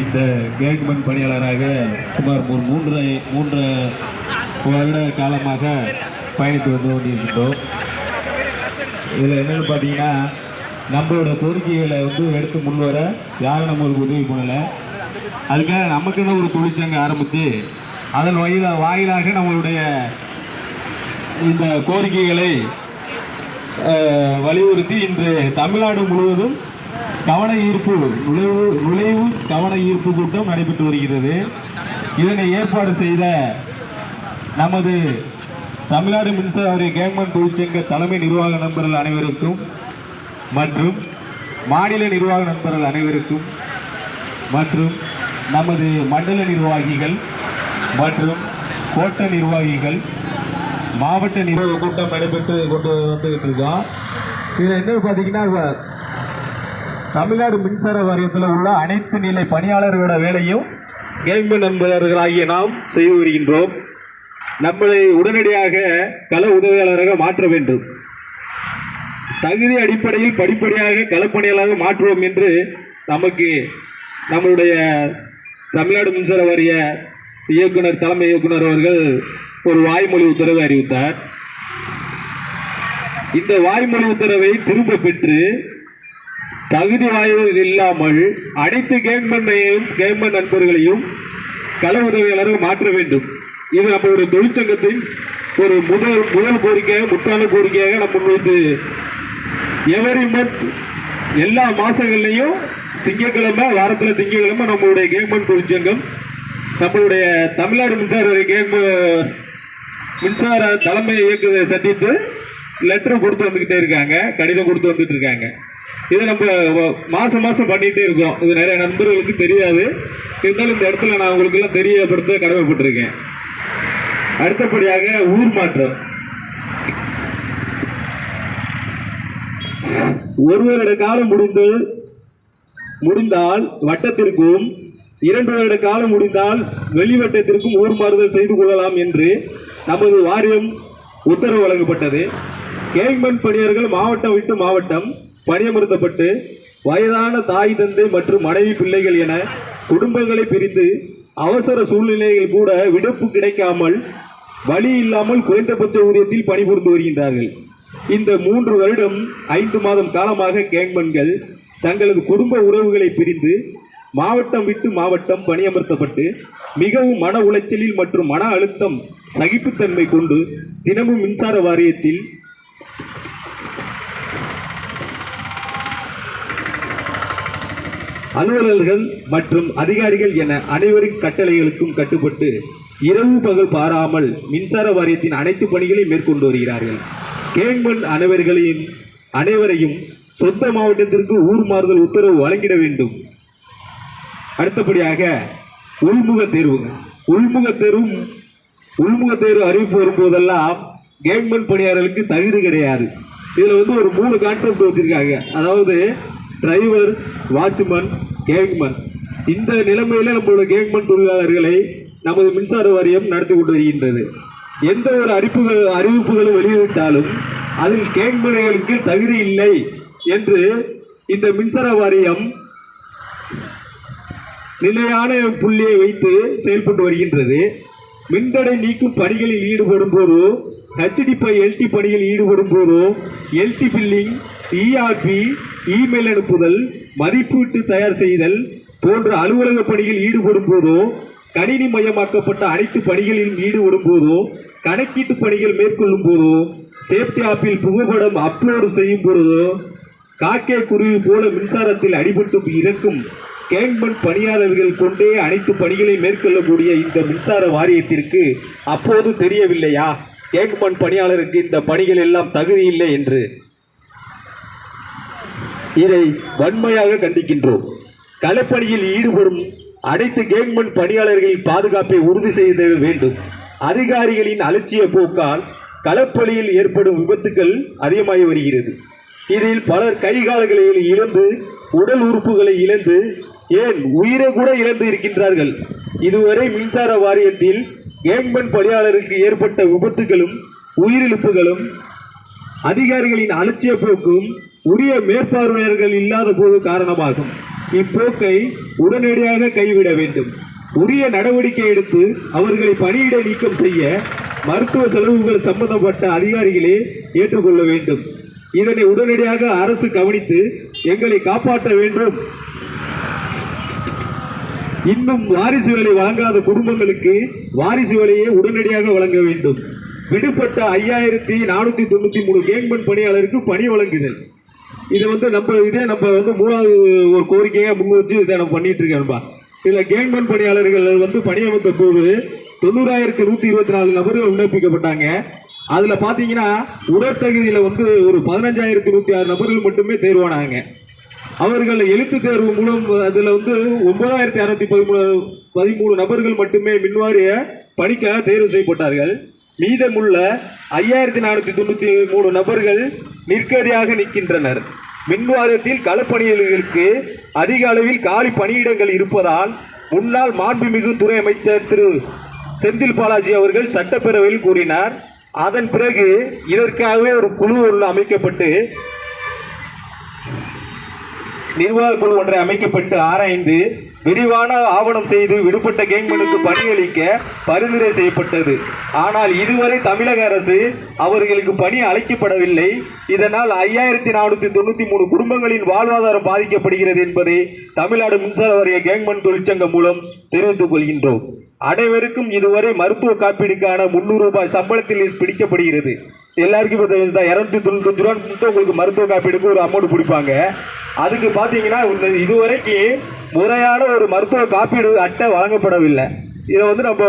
இந்த கேட்மெண்ட் பணியாளராக சுமார் ஒரு மூன்று வருட காலமாக பயணித்து வந்து கொண்டிருக்கின்றோம். இதில் என்னென்னு பார்த்தீங்கன்னா, நம்மளோட கோரிக்கைகளை எடுத்து முன்வர யாரும் நம்மளுக்கு உதவி பண்ணலை. அதுக்காக நமக்குன்னு ஒரு தொழிற்சங்கம் ஆரம்பித்து அதன் வாயிலாக நம்மளுடைய இந்த கோரிக்கைகளை வலியுறுத்தி இன்று தமிழ்நாடு முழுவதும் நுழைவு கவன ஈர்ப்பு கூட்டம் நடைபெற்று வருகிறது. இதனை ஏற்பாடு செய்த நமது தமிழ்நாடு மின்சார வாரிய கேட்மெண்ட் தொழிற்சங்க தலைமை நிர்வாக நண்பர்கள் அனைவருக்கும் மற்றும் மாநில நிர்வாக நண்பர்கள் அனைவருக்கும் மற்றும் நமது மண்டல நிர்வாகிகள் மற்றும் கோட்ட நிர்வாகிகள் மாவட்ட நிர்வாக கூட்டம் நடைபெற்று கொண்டு வந்துகிட்டு இருக்கோம். இதில் என்ன பார்த்தீங்கன்னா, தமிழ்நாடு மின்சார வாரியத்தில் உள்ள அனைத்து நிலை பணியாளர்களோட வேலையும் கேட்மெண்ட் நண்பர்களாகிய நாம் செய்து வருகின்றோம். நம்மளை உடனடியாக கள உதவியாளராக மாற்ற வேண்டும். தகுதி அடிப்படையில் படிப்படியாக களப்பணியாளராக மாற்றுவோம் என்று நம்மளுடைய தமிழ்நாடு மின்சார வாரிய தலைமை இயக்குனர் அவர்கள் ஒரு வாய்மொழி உத்தரவை அறிவித்தார். இந்த வாய்மொழி உத்தரவை திரும்ப பெற்று தகுதி வாய்வு இல்லாமல் அனைத்து கேட்மெண்ட் நண்பர்களையும் கள உதவியாளராக மாற்ற வேண்டும். இது நம்மளுடைய தொழிற்சங்கத்தின் ஒரு முதல் கோரிக்கையாக, முத்தான கோரிக்கையாக நம்ம முன்வைத்து எவரி மந்த் எல்லா மாசங்கள்லையும் திங்கட்கிழமை, வாரத்தில் திங்கட்கிழமை நம்மளுடைய கேட்மெண்ட் தொழிற்சங்கம் நம்மளுடைய தமிழ்நாடு மின்சார தலைமை இயக்குநரை சந்தித்து லெட்டர் கொடுத்து வந்துக்கிட்டே இருக்காங்க, கடிதம் கொடுத்து வந்துட்டு இருக்காங்க. இதை நம்ம மாதம் பண்ணிகிட்டே இருக்கோம். இது நிறைய நண்பர்களுக்கு தெரியாது. இருந்தாலும் இந்த இடத்துல நான் உங்களுக்கு எல்லாம் தெரியப்படுத்த கடமைப்பட்டிருக்கேன். அடுத்தபடியாக ஊர் மாற்றம். ஒரு வருட காலம் முடிந்தால் வட்டத்திற்கும், 2 வருட காலம் முடிந்தால் வெளிவட்டத்திற்கும் ஊர் மாறுதல் செய்து கொள்ளலாம் என்று நமது வாரியம் உத்தரவு வழங்கப்பட்டது. கேட்மெண்ட் பணியாளர்கள் மாவட்டம் விட்டு மாவட்டம் பணியமர்த்தப்பட்டு வயதான தாய் தந்தை மற்றும் மனைவி பிள்ளைகள் என குடும்பங்களை பிரிந்து அவசர சூழ்நிலைகள் கூட விடுப்பு கிடைக்காமல் வழி இல்லாமல் குறைந்தபட்ச ஊதியத்தில் பணிபுரிந்து வருகின்றார்கள். இந்த 3 வருடம் 5 மாதம் காலமாக கேட்மெண்ட்கள் தங்களது குடும்ப உறவுகளை பிரிந்து மாவட்டம் விட்டு மாவட்டம் பணியமர்த்தப்பட்டு மிகவும் மன உளைச்சலில் மற்றும் மன அழுத்தம் சகிப்புத்தன்மை கொண்டு தினமும் மின்சார வாரியத்தில் அலுவலர்கள் மற்றும் அதிகாரிகள் என அனைவரின் கட்டளைகளுக்கும் கட்டுப்பட்டு இரவு பகல் பாராமல் மின்சார வாரியத்தின் அனைத்து பணிகளையும் மேற்கொண்டு வருகிறார்கள். கேட்மெண்ட் அனைவரையும் சொந்த மாவட்டத்திற்கு ஊர் மாறுதல் உத்தரவு வழங்கிட வேண்டும். அடுத்தபடியாக உள்முக தேர்வு அறிவிப்பு வரும்போதெல்லாம் கேட்மெண்ட் பணியாளர்களுக்கு தகுதி கிடையாது. இதில் ஒரு 3 கான்செப்ட் வச்சிருக்காங்க. அதாவது டிரைவர், வாட்ச்மேன், கேட்மெண்ட். இந்த நிலைமையில நம்மளுடைய கேட்மெண்ட் தொழிலாளர்களை நமது மின்சார வாரியம் நடத்தி கொண்டு வருகின்றது. எந்த ஒரு அறிவிப்புகளும் வெளியிட்டாலும் அதில் கேட்மெண்ட்களுக்கு தகுதி இல்லை என்று இந்த மின்சார வாரியம் நிலையான புள்ளியை வைத்து செயல்பட்டு வருகின்றது. மின்தடை நீக்கும் பணிகளில் ஈடுபடும் போதோ, HDP/LT பணியில் ஈடுபடும் போதோ, LT பில்லிங், ERP, இமெயில் அனுப்புதல், மதிப்பீட்டு தயார் செய்தல் போன்ற அலுவலக பணியில் ஈடுபடும் போதோ, கணினி மயமாக்கப்பட்ட அனைத்து பணிகளிலும் ஈடுபடும் போதோ, கணக்கீட்டு பணிகள் மேற்கொள்ளும் போதோ, சேஃப்டி ஆப்பில் புகைப்படம் அப்லோடு செய்யும் போதோ, காக்கே குருவி போல மின்சாரத்தில் அடிபட்டு இறக்கும் கேட்மெண்ட் பணியாளர்கள் கொண்டே அனைத்து பணிகளை மேற்கொள்ளக்கூடிய இந்த மின்சார வாரியத்திற்கு அப்போது தெரியவில்லையா கேட்மெண்ட் பணியாளருக்கு இந்த பணிகள் எல்லாம் தகுதி இல்லை என்று? இதை வன்மையாக கண்டிக்கின்றோம். களப்பணியில் ஈடுபடும் அனைத்து கேட்மெண்ட் பணியாளர்களின் பாதுகாப்பை உறுதி செய்ய வேண்டும். அதிகாரிகளின் அலட்சிய போக்கால் களப்பணியில் ஏற்படும் விபத்துக்கள் அதிகமாகி வருகிறது. இதில் பலர் கைகால்களை இழந்து, உடல் உறுப்புகளை இழந்து, ஏன் உயிரை கூட இழந்து இருக்கின்றார்கள். இதுவரை மின்சார வாரியத்தில் கேட்மெண்ட் பணியாளருக்கு ஏற்பட்ட விபத்துகளும் உயிரிழப்புகளும் அதிகாரிகளின் அலட்சிய போக்கும் உரிய மேற்பார்வையாளர்கள் இல்லாத போது காரணமாகும். இப்போக்கை உடனடியாக கைவிட வேண்டும். உரிய நடவடிக்கை எடுத்து அவர்களை பணியிட நீக்கம் செய்ய மருத்துவ செலவுகள் சம்பந்தப்பட்ட அதிகாரிகளே ஏற்றுக்கொள்ள வேண்டும். இதனை உடனடியாக அரசு கவனித்து எங்களை காப்பாற்ற வேண்டும். இன்னும் வாரிசு வேலை வழங்காத குடும்பங்களுக்கு வாரிசு வேலையை உடனடியாக வழங்க வேண்டும். விடுபட்ட 5493 கேங்மேன் பணியாளருக்கு பணி வழங்குதல். இதை நம்ம மூணாவது ஒரு கோரிக்கையை முன் வச்சு இதை நம்ம பண்ணிட்டு இருக்கோம்பா. இதில் கேங்மேன் பணியாளர்கள் பணியமர்த்த போது 90,124 நபர்கள் விண்ணப்பிக்கப்பட்டாங்க. அதில் பார்த்தீங்கன்னா உடற்தகுதியில் ஒரு 15,106 நபர்கள் மட்டுமே தேர்வானாங்க. அவர்கள் எழுத்து தேர்வு மூலம் அதில் 9,613 நபர்கள் மட்டுமே மின்வாரிய பணிக்காக தேர்வு செய்யப்பட்டார்கள். மீதமுள்ள 5,493 நபர்கள் நிற்கதியாக நிற்கின்றனர். மின்வாரியத்தில் களப்பணியாளர்களுக்கு அதிக அளவில் காலி பணியிடங்கள் இருப்பதால் முன்னாள் மாண்புமிகு துறை அமைச்சர் திரு செந்தில் பாலாஜி அவர்கள் சட்டப்பேரவையில் கூறினார். அதன் பிறகு இதற்காகவே ஒரு குழு அமைக்கப்பட்டு நிர்வாக குழு ஒன்றை அமைக்கப்பட்டு ஆராய்ந்து விரிவான ஆவணம் செய்து விடுபட்ட கேங்மேனுக்கு பணியளிக்க பரிந்துரை செய்யப்பட்டது. ஆனால் இதுவரை தமிழக அரசு அவர்களுக்கு பணி அளிக்கப்படவில்லை. இதனால் 5,493 குடும்பங்களின் வாழ்வாதாரம் பாதிக்கப்படுகிறது என்பதை தமிழ்நாடு மின்சார வாரிய கேங்மேன் தொழிற்சங்கம் மூலம் தெரிவித்துக் கொள்கின்றோம். அனைவருக்கும் இதுவரை மருத்துவ காப்பீடுக்கான 300 ரூபாய் சம்பளத்தில் பிடிக்கப்படுகிறது. எல்லாருக்கும் 295 ரூபா உங்களுக்கு மருத்துவ காப்பீடுக்கு ஒரு அமௌண்ட் பிடிப்பாங்க. அதுக்கு பார்த்தீங்கன்னா இதுவரைக்கும் முறையான ஒரு மருத்துவ காப்பீடு அட்டை வழங்கப்படவில்லை. இதை நம்ம